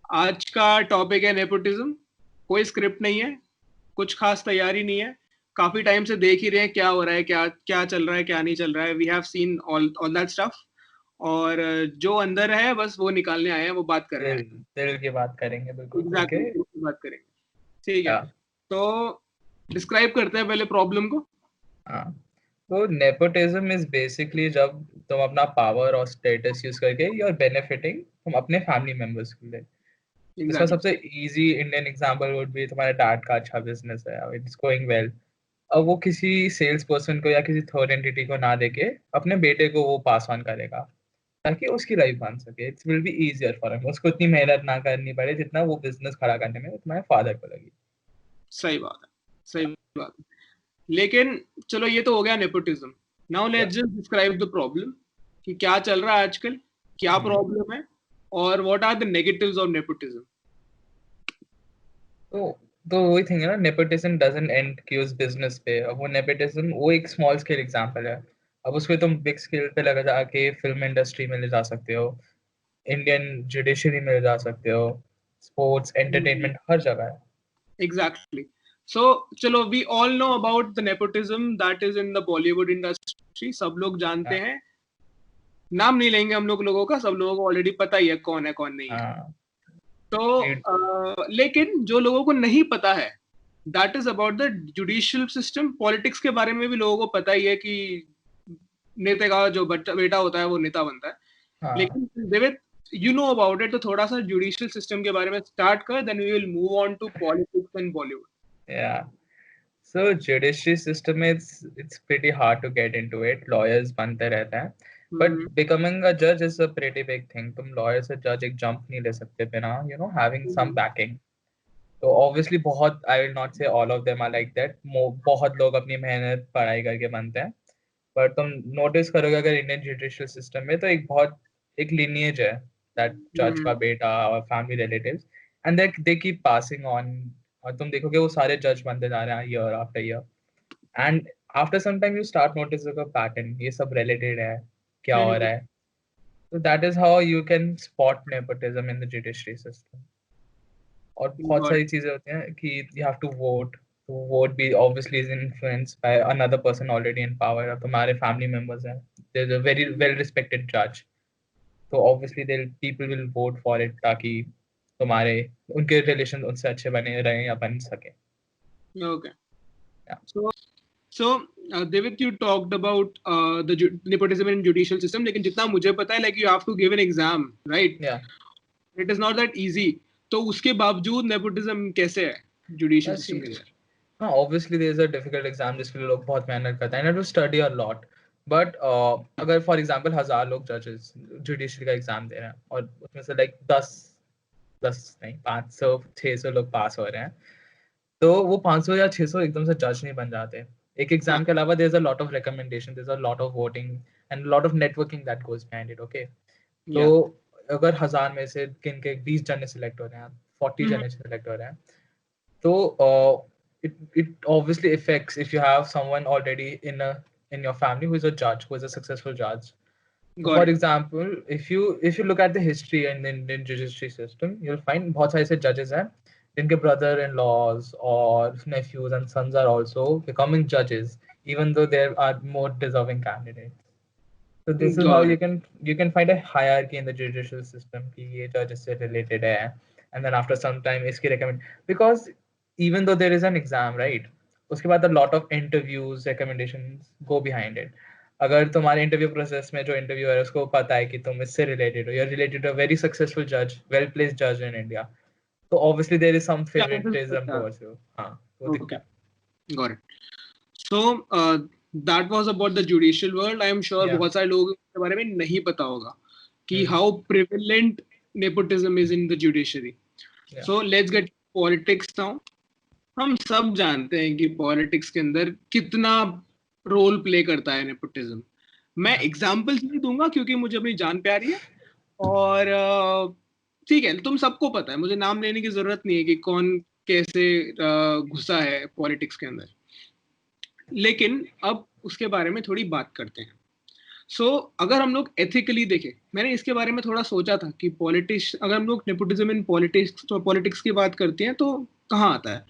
आज का टॉपिक है नेपोटिज्म। कोई स्क्रिप्ट नहीं है, कुछ खास तैयारी नहीं है। काफी टाइम से देख ही रहे हैं क्या हो रहा है, क्या क्या चल रहा है, क्या नहीं चल रहा है। We have seen all all that stuff. और जो अंदर है बस वो निकालने आए हैं, वो बात करने आए दिल दिल की बात करेंगे हैं। बिल्कुल खुल के। एग्जैक्टली बात करेंगे। ठीक है, या तो डिस्क्राइब करते हैं पहले प्रॉब्लम को। हाँ, तो नेपोटिज्म इज बेसिकली जब तुम अपना पावर और स्टेटस यूज करके यू आर बेनिफिटिंग तुम अपने फैमिली मेंबर्स के लिए। इसका एग्जैक्टली। सबसे easy Indian example would B तुम्हारे डैड का अच्छा बिजनेस है, इट्स गोइंग वेल। अब वो किसी सेल्स पर्सन को या किसी थर्ड एंटिटी को ना देके अपने बेटे को वो पास ऑन करेगा ताकि उसकी लाइफ बन सके। It's will be easier for him, उसको इतनी मेहनत ना करनी पड़े जितना वो बिजनेस खड़ा करने में तुम्हारे फादर को लगी। सही बात है, सही बात है। लेकिन चलो ये तो हो गया नेपोटिज्म। नाउ या let's just describe the problem कि क्या चल रहा है आजकल, क्या प्रॉब्लम है, और what are the negatives of nepotism. तो तो वही थिंग है ना, नेपोटिज्म डजंट एंड कि उस बिजनेस पे। अब वो नेपोटिज्म वो एक स्मॉल स्केल एग्जांपल है। अब उसको तुम बिग स्केल पे लगा जाके फिल्म इंडस्ट्री में ले जा सकते हो, इंडियन जुडिशरी में ले जा सकते हो, स्पोर्ट्स एंटरटेनमेंट हर जगह है। एग्जैक्टली। सो चलो, we all know about the nepotism that is in the Bollywood industry. सब लोग जानते हाँ हैं। नाम नहीं लेंगे हम लोगों का, सब लोगों को ऑलरेडी पता ही है कौन नहीं है। हाँ। तो लीड। लेकिन जो लोगों को नहीं पता है, that is about the judicial system. Politics के बारे में भी लोगों को पता ही है कि नेता का जो बेटा होता है वो नेता बनता है। हाँ लेकिन देवित, यू नो अबाउट इट, तो थोड़ा सा जुडिशियल सिस्टम के बारे में स्टार्ट कर, then we will move on to politics and Bollywood. या सो जुडिशरी सिस्टम में it's pretty hard to get into it, lawyers बनते रहते हैं। बट बिकमिंग अ जज is a pretty big thing. तुम लॉयर से जज एक जंप नहीं ले सकते बिना हैविंग सम बैकिंग। तो ऑब्वियसली बहुत, I will not say all of them are like that, बहुत लोग अपनी मेहनत पढ़ाई करके बनते हैं। पर तुम नोटिस करोगे अगर इंडियन जुडिशियल सिस्टम में तो एक lineage है, दैट जज का बेटा और family relatives, and they keep passing on. और तुम देखोगे वो सारे जज बनते जा रहे हैं year after year, and after some time you start noticing a pattern, ये सब रिलेटेड है, क्या हो रहा है। तो that is how you can spot nepotism in the judiciary system. और बहुत गॉट सारी चीजें होती हैं कि यू हैव टू वोट, तो वोट भी obviously is influenced by another person already in power. अब तुम्हारे फैमिली मेंबर्स हैं, there is a very well respected जज, तो obviously they people will vote for it ताकि तुम्हारे उनके रिलेशन उनसे अच्छे बने रहें या बन सके। ओके। या सो Devit, you talked about the nepotism in judicial system, लेकिन जितना मुझे पता है, like you have to give an exam, right? या It is not that easy. तो उसके बावजूद nepotism कैसे है judicial बस system के अंदर? हाँ, obviously there is a difficult exam जिसके लिए लोग बहुत मेहनत करते हैं, and to study a lot. But अगर फॉर एग्जांपल 1000 लोग जजेस जुडिशरी का एग्जाम दे रहे हैं और उसमें से लाइक 10 10 नहीं 500 600 लोग पास हो रहे हैं, तो वो 500 या 600 एकदम से जज नहीं बन जाते। एक हाँ, एग्जाम के अलावा there is a lot of recommendation, there is a lot of voting and lot of networking that goes behind it. Okay, तो yeah. अगर 1000 में से किन के 20 जने सिलेक्ट हो रहे हैं, 40 हम्म, जने सिलेक्ट हो रहे हैं, so it obviously affects if you have someone already in your family who is a judge, who is a successful judge. So got for it. example, if you look at the history in the Indian judiciary system, you'll find बहुत सारे ऐसे judges हैं जिनके brother-in-laws or nephews and sons are also becoming judges, even though there are more deserving candidates. So this is how Got it. you can find a hierarchy in the judicial system कि ये judge इससे related है, and then after some time इसकी recommend, because even though there is an exam, right, उसके बाद a lot of interviews recommendations go behind it. अगर तुम्हारे interview process में जो इंटरव्यू है उसको पता है कि तुम इससे रिलेटेड हो, you're related to a very successful judge, well placed judge in India, तो obviously there is some Chances favoritism अच्छा, towards you. हाँ, वो दिखता okay, got it. So that was about the judicial world. I am है। sure या बहुत सारे लोगों को इसके बारे में नहीं पता होगा कि हम्म। how prevalent nepotism is in the judiciary. या So let's get politics now. हम सब जानते हैं कि पॉलिटिक्स के अंदर कितना रोल प्ले करता है नेपोटिज्म। मैं या एग्जांपल्स नहीं दूंगा क्योंकि मुझे अपनी जान प्यारी है। और ठीक है, तुम सबको पता है, मुझे नाम लेने की जरूरत नहीं है कि कौन कैसे घुसा है पॉलिटिक्स के अंदर। लेकिन अब उसके बारे में थोड़ी बात करते हैं। सो अगर हम लोग एथिकली देखें, मैंने इसके बारे में थोड़ा सोचा था कि पॉलिटिक्स, अगर हम लोग नेपोटिज्म इन पॉलिटिक्स की बात करते हैं तो कहाँ आता है।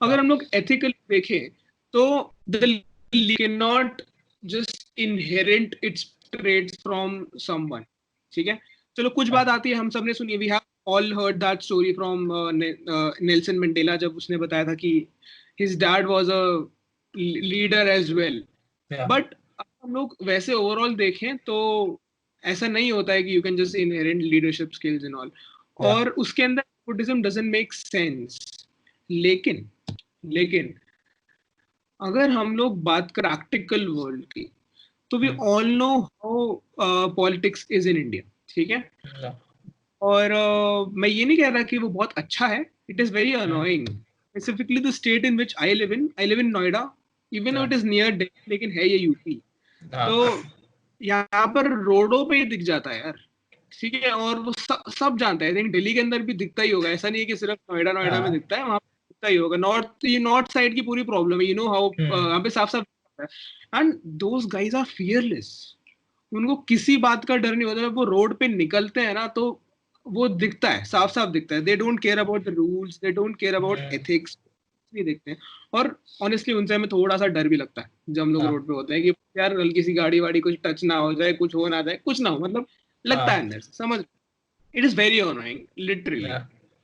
अगर हम लोग एथिकली देखें तो the league can not just inherit its trades from someone, ठीक है। चलो कुछ बात आती है, हम सबने सुनी, we have all heard that story from Nelson Mandela, जब उसने बताया था कि his dad was a leader as well. But हम लोग वैसे ओवरऑल देखें तो ऐसा नहीं होता है कि you can just inherit leadership skills and all, और उसके अंदर नेपोटिज्म डजंट मेक सेंस। लेकिन लेकिन अगर हम लोग बात कर प्रैक्टिकल वर्ल्ड की, तो we all know how politics is in India, ठीक है। और मैं ये नहीं कह रहा कि वो बहुत अच्छा है, it is very annoying, specifically the state in which I live in Noida, even though it is near Delhi, लेकिन है ये यूपी। तो यहाँ पर रोडों पे ही दिख जाता है यार, ठीक है, और वो सब जानते हैं। आई थिंक दिल्ली के अंदर भी दिखता ही होगा, ऐसा नहीं है कि सिर्फ नोएडा में दिखता है, वहाँ पे दिखता ही होगा। नॉर्थ साइड की पूरी प्रॉब्लम है, यू नो हाउ, यहाँ पे साफ साफ है। And those guys are fearless, उनको किसी बात का डर नहीं होता। जब वो रोड पे निकलते हैं ना, तो वो दिखता है, साफ साफ दिखता है। They don't care about the rules, they don't care about ethics, नहीं देखते हैं। और ऑनेस्टली उनसे हमें थोड़ा सा डर भी लगता है जब हम लोग रोड पे होते हैं, कि यार हल्की सी गाड़ी वाड़ी कुछ टच ना हो जाए, कुछ हो ना जाए, कुछ ना हो, मतलब लगता है अंदर से, समझ। It is very annoying literally.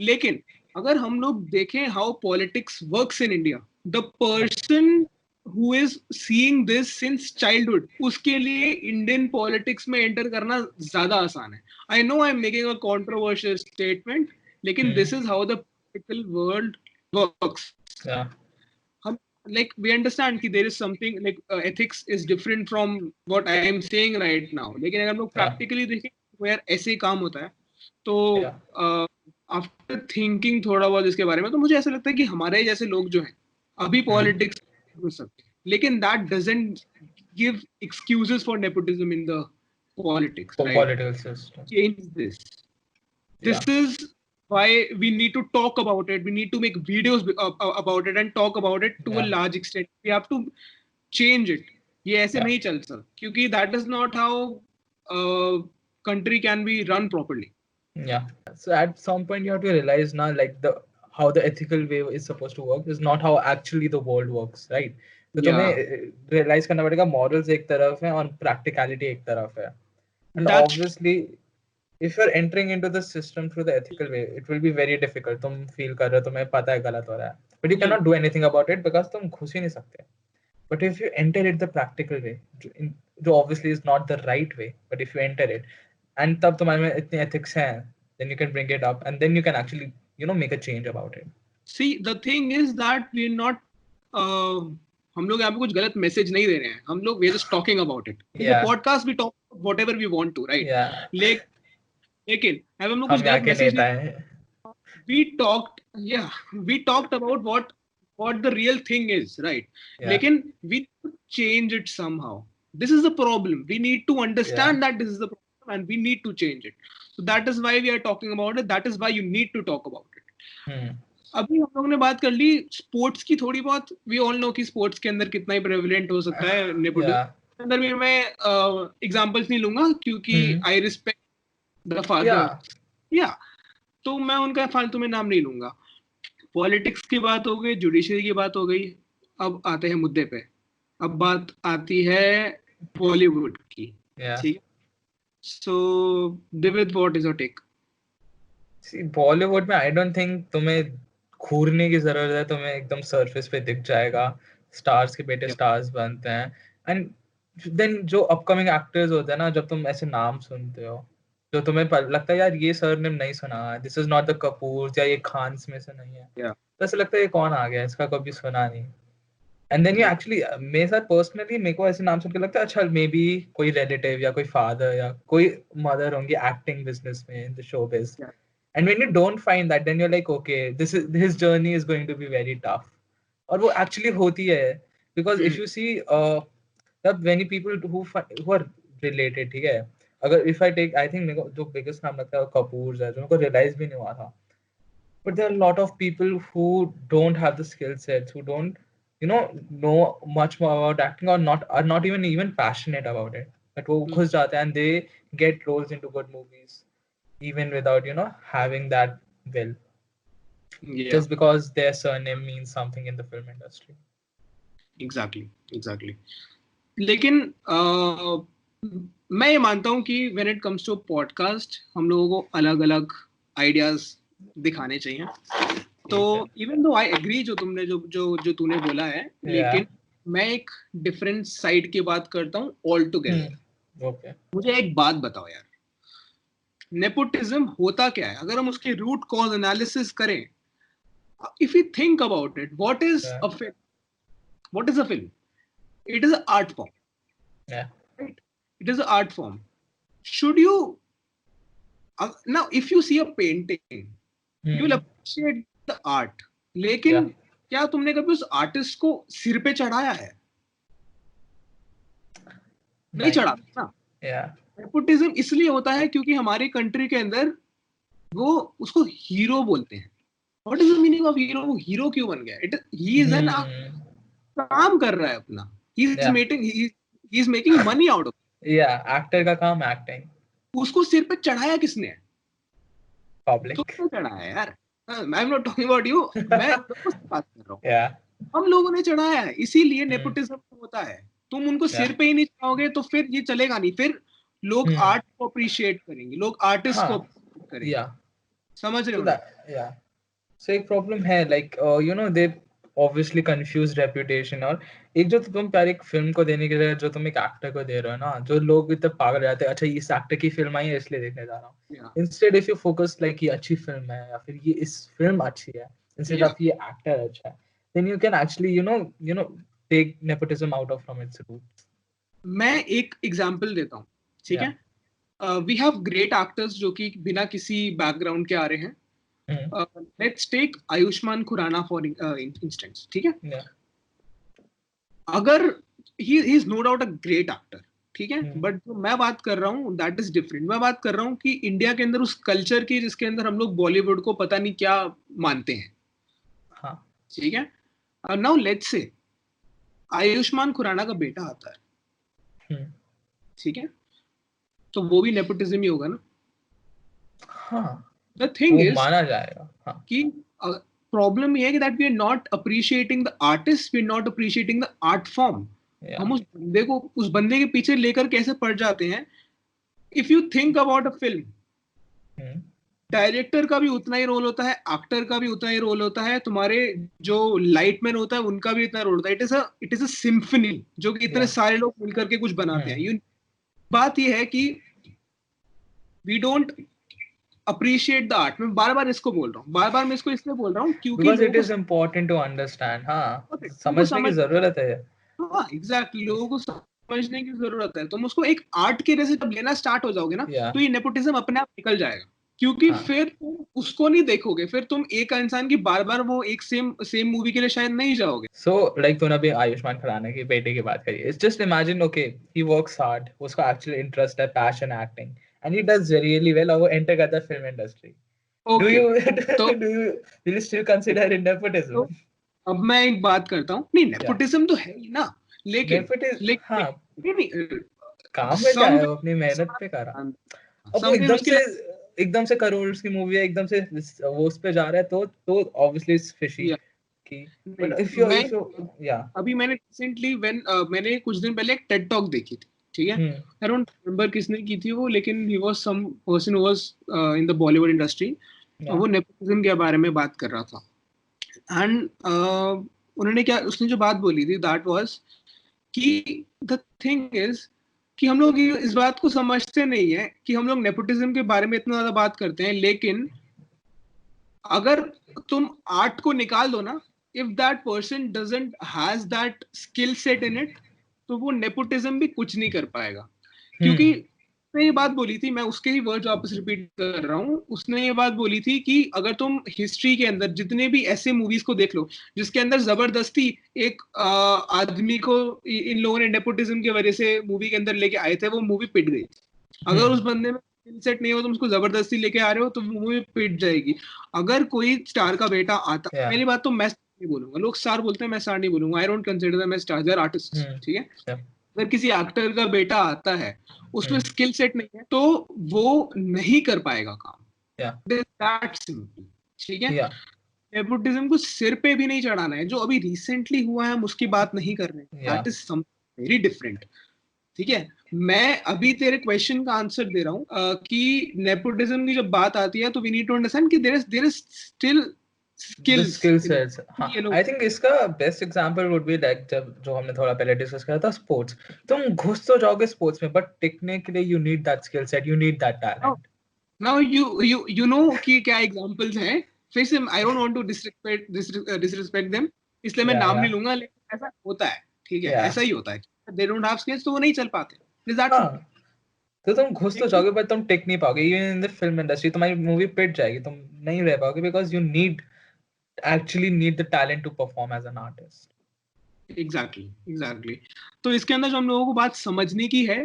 लेकिन अगर हम लोग देखें how politics works in India, the person who is seeing this since childhood, उसके लिए इंडियन पॉलिटिक्स में एंटर करना ज्यादा आसान है। I know I am making a controversial statement, लेकिन this is how the political world works. हम like we understand कि there is something like ethics is different from what I am saying right now, लेकिन अगर हम लोग practically देखें तो यार ऐसे ही काम होता है। तो आफ्टर थिंकिंग थोड़ा बहुत इसके बारे में, तो मुझे ऐसा लगता है कि हमारे जैसे लोग जो हैं अभी पॉलिटिक्स हो सकते हैं, लेकिन that doesn't give excuses for nepotism in the politics, right? Political system. Change this. This is why we need to talk about it. We need to make videos about it and talk about it to a large extent. We have to change it. ये ऐसे नहीं चल सकता, क्योंकि that is not how country can be run properly. Yeah. So at some point you have to realize now, like how the ethical way is supposed to work is not how actually the world works, right? तो तुम्हें realize करना पड़ेगा morals एक तरफ है और practicality एक तरफ है. And obviously, if you're entering into the system through the ethical way, it will be very difficult. तुम feel कर रहे हो, तुम्हें पता है गलत हो रहा है, but you cannot do anything about it because तुम घुस ही नहीं सकते. But if you enter it the practical way, जो obviously is not the right way, but if you enter it, and तब तुम्हारे में इतने ethics हैं, then you can bring it up, and then you can actually, make a change about it. See, the thing is that we're not, हम लोग यहाँ पे कुछ गलत मैसेज नहीं दे रहे हैं, हम लोग we're just talking about it. In the podcast we talk whatever we want to, right? लेकिन अब हम लोग कुछ गलत मैसेज नहीं, we talked about what the real thing is, right? लेकिन we change it somehow. This is the problem. We need to understand that this is the problem and we need to change it. So that is why we are talking about it. That is why you need to talk about it. अभी हम लोगों ने बात कर ली sports की थोड़ी बहुत. We all no कि स्पोर्ट्स के अंदर कितना ही प्रेवलेंट हो सकता है नेपोटिज्म. अंदर भी मैं एग्जांपल्स नहीं लूंगा क्योंकि आई रिस्पेक्ट द फादर, तो मैं उनका फालतू में नाम नहीं लूंगा. पॉलिटिक्स की बात हो गई, जुडिशरी की बात हो गई, अब आते हैं मुद्दे पे. अब बात आती है बॉलीवुड की, ठीक है. So Divid, what is your take? Bollywood में आई डोंट थिंक तुम्हें घूरने की जरूरत है, तुम्हें एकदम सरफेस पे दिख जाएगा. स्टार्स के बेटे स्टार्स बनते हैं. एंड देन जो अपकमिंग एक्टर्स होते हैं ना, जब तुम ऐसे नाम सुनते हो जो तुम्हें लगता है यार ये सरनेम नहीं सुना, this is not the Kapoor या ये खान्स में से नहीं है, तो ऐसा लगता है ये कौन आ गया, इसका कभी सुना नहीं. एंड देन यू एक्चुअली, मेरे साथ पर्सनली मेरे को ऐसे नाम सुन के लगता है अच्छा मे बी कोई रिलेटिव या कोई फादर या कोई मदर होंगी एक्टिंग बिजनेस में, in the showbiz. And when you don't find that, then you're like, okay, his journey is going to be very tough. और वो actually होती है, because if you see, there are many people who are related, ठीक है. अगर if I take, I think मेरे को जो biggest नाम लगता है कपूर है, जो मेरे को realize भी नहीं हुआ था. But there are a lot of people who don't have the skill sets, who don't know much more about acting, or are not even passionate about it. But वो घुस जाते हैं and they get roles into good movies even without having that will, Yeah, just because their surname means something in the film industry. exactly. लेकिन मैं ये मानता हूँ कि when it comes to podcast हम लोगों को अलग अलग आइडियाज दिखाने चाहिए. तो इवन दो आई एग्री जो तुमने जो तूने बोला है, लेकिन मैं एक डिफरेंट साइड की बात करता हूँ ऑल टुगेदर. Okay. मुझे एक बात बताओ यार, नेपोटिज्म होता क्या है? अगर हम उसके रूट कॉज एनालिसिस करें, if you think about it, what is a film? What is a film? It is an art form. Yeah. Right? It is an art form. Should you now, if you see a painting, you will appreciate the art. लेकिन क्या तुमने कभी उस artist को सिर पे चढ़ाया है? नहीं चढ़ा ना. नेपोटिज्म इसलिए होता है क्योंकि हमारी कंट्री के अंदर वो उसको हीरो बोलते हैं. What is the meaning of hero? वो हीरो क्यों बन गया? He is an काम कर रहा है अपना. He's making money out of it. Yeah, actor का काम acting. उसको सिर पे चढ़ाया किसने? Public. तुमने चढ़ाया यार. I'm not talking about you. मैं लोगों से बात कर रहा हूँ. Yeah. हम लोगों ने चढ़ाया है, इसीलिए नेपोटिज्म होता है. तुम उनको सिर पे ही नहीं चढ़ाओगे तो फिर ये चलेगा नहीं. फिर लोग आर्ट को अप्रिशिएट करेंगे, लोग आर्टिस्ट को अप्रिशिएट करेंगे. समझ रहे हो ना? Yeah. So एक problem है, like they obviously confuse reputation. और एक जो तुम प्यार एक फिल्म को देने के लिए जो तुम एक एक्टर को दे रहे हो ना, जो लोग इतने पागल रहते हैं, अच्छा इस एक्टर की फिल्म आई है इसलिए देखने जा रहा हूँ. Instead if you focus like ये अच्छी फिल्म है या फिर ये इस फिल्म अच्छी है, instead of ये एक्टर अच्छा है, then you can actually take nepotism out of from its roots. मैं एक एग्जांपल देता हूँ, ठीक है? We have great actors जो कि बिना किसी बैकग्राउंड के आ रहे हैं. Let's take Ayushman Khurana for instance, ठीक है? अगर he is no doubt a great actor, ठीक है? बट जो मैं बात कर रहा हूँ that is different. मैं बात कर रहा हूँ कि इंडिया के अंदर उस कल्चर की जिसके अंदर हम लोग बॉलीवुड को पता नहीं क्या मानते हैं. ठीक है? Now let's say Ayushman Khurana का बेटा आता है, ठीक है? तो वो भी नेपोटिज्म ही होगा ना? The thing is माना जाएगा कि प्रॉब्लम ये है कि that we are not appreciating the artist, we are not appreciating the art form. हम उस बंदे के पीछे लेकर कैसे पड़ जाते हैं. If you think about a film, director का भी उतना ही रोल होता है, एक्टर का भी उतना ही रोल होता है, तुम्हारे जो लाइटमैन होता है उनका भी इतना रोल होता है. इट इज अ सिम्फनी जो कि इतने सारे लोग मिलकर के कुछ बनाते हैं. बात ये है कि we don't appreciate the art. मैं बार-बार इसको बोल रहा हूँ, बार-बार मैं इसको इसलिए बोल रहा हूँ क्योंकि because it is important to understand. समझने की जरूरत है. एग्जैक्टली, लोगों को समझने की जरूरत है. तुम उसको एक आर्ट के जैसे जब लेना स्टार्ट हो जाओगे ना, तो ये नेपोटिज्म अपने आप निकल जाएगा. क्योंकि फिर तुम उसको नहीं देखोगे, फिर तुम एक इंसान की बार-बार वो एक सेम मूवी के लिए शायद नहीं जाओगे. So like तूने अभी आयुष्मान खुराना की बेटे की बात करी. It's just imagine, okay, he works hard, उसका actual interest है, passion acting, and he does really well, और वो enter करता है film industry. Okay. Do you still consider it nepotism? तो अब मैं एक बात करता हूँ. नहीं, नेपोटिज्म तो है ही ना, लेकिन काम में क्या है, अपनी मेहनत पे कर रहा. अब एकदम से करोड़ की मूवी है, एकदम से वो उस पे जा रहा है, तो obviously it's fishy. But if you अभी मैंने रिसेंटली मैंने कुछ दिन पहले एक टेड टॉक देखी थी, ठीक है? I don't remember किसने की थी वो, लेकिन he was some person who was in the Bollywood industry. वो नेपोटिज्म के बारे में बात कर रहा था. एंड उसने जो बात बोली थी that was कि the thing is कि हम लोग इस बात को समझते नहीं है कि हम लोग नेपोटिज्म के बारे में इतना ज्यादा बात करते हैं, लेकिन अगर तुम आर्ट को निकाल दो ना, if that person doesn't has that skill set in it, तो वो नेपोटिज्म भी कुछ नहीं कर पाएगा. क्योंकि उसने ये बात बोली थी, मैं उसके ही वर्ड्स वापस रिपीट कर रहा हूँ. उसने ये बात बोली थी कि अगर तुम हिस्ट्री के अंदर जितने भी ऐसे मूवीज को देख लो जिसके अंदर जबरदस्ती एक आदमी को इन लोगों ने नेपोटिज्म की वजह से मूवी के अंदर लेके आए थे, वो मूवी पिट गई. अगर उस बंदे में स्किल सेट नहीं हो, तुम उसको जबरदस्ती लेके आ रहे हो, तो मूवी पिट जाएगी. अगर कोई स्टार का बेटा आता, पहली बात तो मैं नहीं बोलूंगा, लोग स्टार बोलते हैं, मैं स्टार नहीं बोलूंगा. I don't consider them as star, they are artist, ठीक है? अगर किसी एक्टर का बेटा आता है उसमें हम्म, स्किल सेट नहीं है तो वो नहीं कर पाएगा काम. या दैट सिंपल. ठीक है. या नेपोटिज्म को सिर पे भी नहीं चढ़ाना है. जो अभी रिसेंटली हुआ है हम उसकी बात नहीं कर रहे. या that is something very different. ठीक है. मैं अभी तेरे क्वेश्चन का आंसर दे रहा हूँ कि नेपोटिज्म की जब बात आती है तो वी नीड टू अंडरस्टैंड कि there is still the skills skill in. Sets. हाँ, ये लोग आई थिंक इसका best example would be like जब जो हमने थोड़ा पहले डिस्कस किया था स्पोर्ट्स. तुम घुस तो जाओगे स्पोर्ट्स में, बट टिकने के लिए you need that skill set, you need that talent. Now you know कि क्या एग्जांपल्स हैं. फिर से I don't want to disrespect them, इसलिए मैं या नाम या नहीं लूंगा, लेकिन ऐसा होता है. ठीक है, या ऐसा ही होता है. दे डोंट हैव स्किल्स तो वो नहीं चल पाते. इज दैट हाँ, सिंपल. तो तुम घुस तो जाओगे बट तुम टिक नहीं पाओगे. Even in the film industry तुम्हारी मूवी पिट जाएगी, तुम नहीं रह पाओगे, because you need actually need the talent to perform as an artist. Exactly exactly. तो इसके अंदर जो हम लोगों को बात समझने की है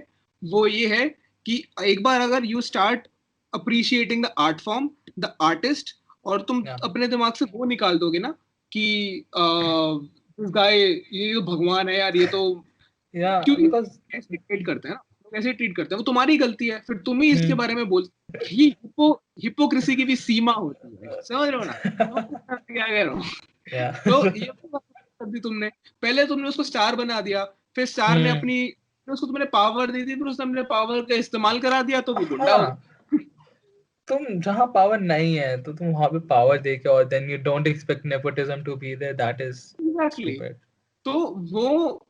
वो ये है कि एक बार अगर you start appreciating the art form, the artist, और तुम Yeah, अपने दिमाग से वो निकाल दोगे ना कि दिस गाय, ये तो भगवान है यार, ये तो, yeah, क्योंकि because ऐसे ट्रीट करते हैं ना, लोग ऐसे ट्रीट करते हैं, वो तुम्हारी गलती है, फिर तुम ही इसके hmm, बारे में बोल. ये हिपोक्रेसी की भी सीमा होती है, समझ रहे हो ना? समझ रहे हो मैं क्या कह रहा हूँ? yeah. तो ये तो कर दी तुमने. पहले तुमने उसको स्टार बना दिया, फिर स्टार ने hmm, अपनी, उसको तुमने पावर दी थी, फिर उसने अपने पावर का इस्तेमाल करा दिया तो वो गुंडा हो हाँ, तुम जहाँ पावर नहीं है तो तुम वहां पे पावर देके और then you don't expect nepotism to be there, that is गया. एग्जैक्टली. stupid. तो वो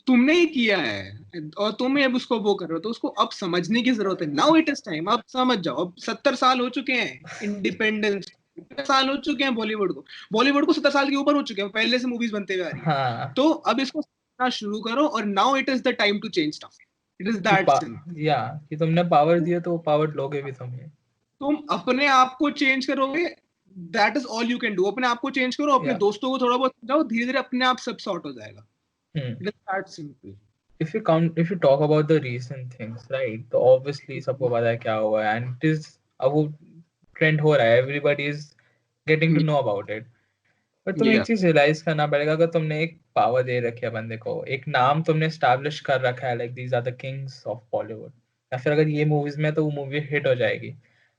तुमने ही किया है और तुम अब उसको वो कर रहे हो, तो उसको अब समझने की जरूरत है. नाउ इट इज टाइम, अब समझ जाओ. अब 70 साल हो चुके हैं इंडिपेंडेंस, 70 साल हो चुके हैं बॉलीवुड को 70 साल के ऊपर हो चुके हैं, पहले से मूवीज बनते हुए आ रही है. हाँ, तो अब इसको समझना शुरू करो और now it is the time to change stuff. It is कि दैट सिंपल. या कि तुमने पावर दिया तो वो पावर लोगे भी तुम ही. तुम अपने आप को चेंज करोगे, that is all you can do. अपने आप को चेंज करो, अपने या दोस्तों को थोड़ा बहुत समझाओ, धीरे धीरे अपने आप सब सॉर्ट हो जाएगा. hmm. It is that simple. if you talk about the recent things, right, तो obviously सबको पता है क्या हुआ है, and it is अब वो ट्रेंड हो रहा है, everybody is getting to know about it. पर तुम्हें एक या चीज रियलाइज करना पड़ेगा, अगर तुमने एक पावर दे रखी है बंदे को, एक नाम तुमने स्टैब्लिश कर रखा है, like these are the kings of Bollywood, या फिर अगर ये मूवीज में तो वो मूवी हिट हो जाएगी,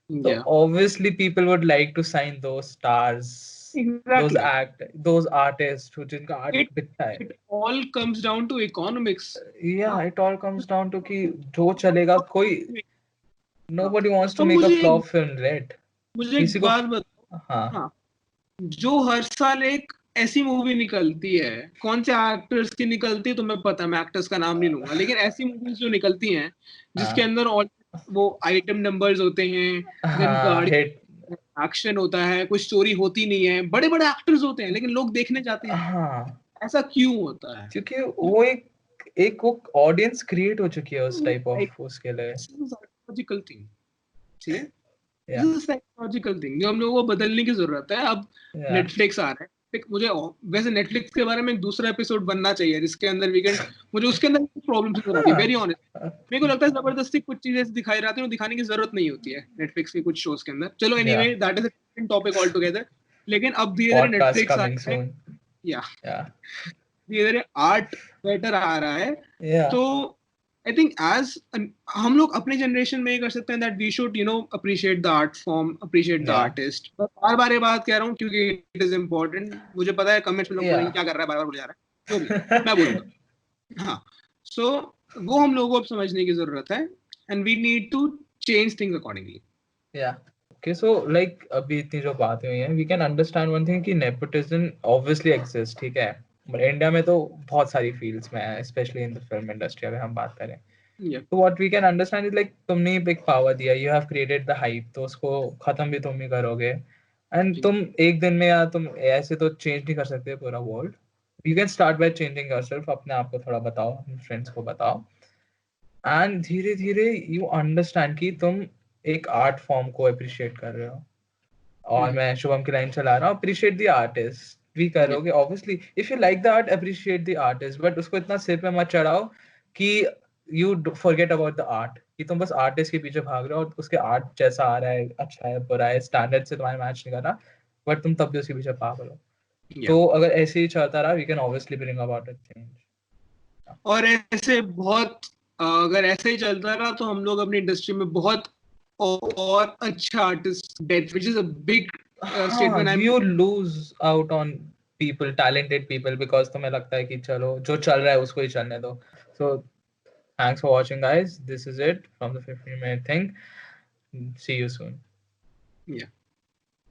तो yeah obviously people would like to sign those stars, those exactly. Act those artist जिनका आर्ट इट बिकता है. It all comes down to economics. Yeah it all comes down to कि जो चलेगा, कोई nobody wants to तो make a flop film, right? मुझे एक किसी को बात बताओ. हाँ हाँ, जो हर साल एक ऐसी मूवी निकलती है, कौन से एक्टर्स की निकलती है तुम्हें पता है, मैं एक्टर्स का नाम नहीं लूंगा, लेकिन ऐसी मूवीज जो निकलती हैं जिसके हाँ अंदर all वो आइटम नंबर्स होते हैं, देन हाँ गाड़ी, हिट. एक्शन होता है, कोई स्टोरी होती नहीं है, बड़े बड़े एक्टर्स होते हैं लेकिन लोग देखने जाते हैं. हाँ, ऐसा क्यों होता है? क्योंकि वो एक एक वो ऑडियंस क्रिएट हो चुकी है उस टाइप ऑफ उसके लिए. Psychological thing. ठीक है. या साइकोलॉजिकल थिंग जो हम लोगों को बदलने की जरूरत है. अब या नेटफ्लिक्स आ रहा है. मुझे वैसे नेटफ्लिक्स के बारे में एक दूसरा एपिसोड बनना चाहिए जिसके अंदर वीकेंड, मुझे उसके अंदर प्रॉब्लम नजर आती है, वेरी ऑनेस्ट. मेरे को लगता है जबरदस्ती कुछ चीजें ऐसी दिखाई जाती है, दिखाने की जरूरत नहीं होती है नेटफ्लिक्स के कुछ शोज के अंदर. चलो या anyway, that is a different topic all together. लेकिन अब धीरे धीरे पॉडकास्ट नेटफ्लिक्स आ कमिंग रहा है. सून. या या धीरे धीरे आर्ट बेटर आ रहा है. या तो आई थिंक एज हम लोग अपने जनरेशन में ये कर सकते हैं that we should appreciate the art form, appreciate the या आर्टिस्ट. बार बार ये बात कह रहा हूँ क्योंकि इट इज इम्पोर्टेंट. मुझे पता है कमेंट्स में लोग या बोलेंगे क्या कर रहा है, बार बार बोल जा रहा है, जो भी मैं बोलूंगा. हाँ. सो वो हम लोगों को अब समझने की जरूरत है and we need to change things accordingly. या Okay, so like अभी इतनी जो बातें हुई हैं, we can understand one thing कि nepotism obviously exists, ठीक है, but इंडिया में तो बहुत सारी फील्ड्स में है, especially in the film industry अगर हम बात करें. तो what we can understand is like तुमने एक पावर दिया, you have created the hype, तो उसको खत्म भी तुम ही करोगे, and तुम एक दिन में या तुम ऐसे तो चेंज नहीं कर सकते पूरा world. You can start by changing yourself, अपने आप को थोड़ा बताओ, अपने फ्रेंड्स को बताओ, एंड धीरे धीरे यू अंडरस्टैंड कि तुम एक आर्ट फॉर्म को अप्रिशिएट कर रहे हो. और मैं शुभम की लाइन चला रहा हूँ, अप्रिशिएट द आर्टिस्ट भी करोगे obviously. If you like the art, appreciate the artist, but उसको इतना सिर पे मत चढ़ाओ कि you forget about the art, कि तुम बस आर्टिस्ट के पीछे भाग रहे हो और उसके आर्ट जैसा आ रहा है, अच्छा है बुरा है, स्टैंडर्ड से तुम्हारे मैच नहीं कर रहा, बट तुम तब भी उसके पीछे भाग रहे हो. तो अगर ऐसे ही चलता रहा, we can obviously bring about a change. और ऐसे बहुत अगर ऐसे ही चलता रहा तो हम लोग अपनी इंडस्ट्री में बहुत और अच्छा artist death which is a big statement I you lose out on people, talented people, because तुम्हें लगता है कि चलो जो चल रहा है उसको ही चलने दो. So thanks for watching, guys. This is it from the 15-minute thing. See you soon. yeah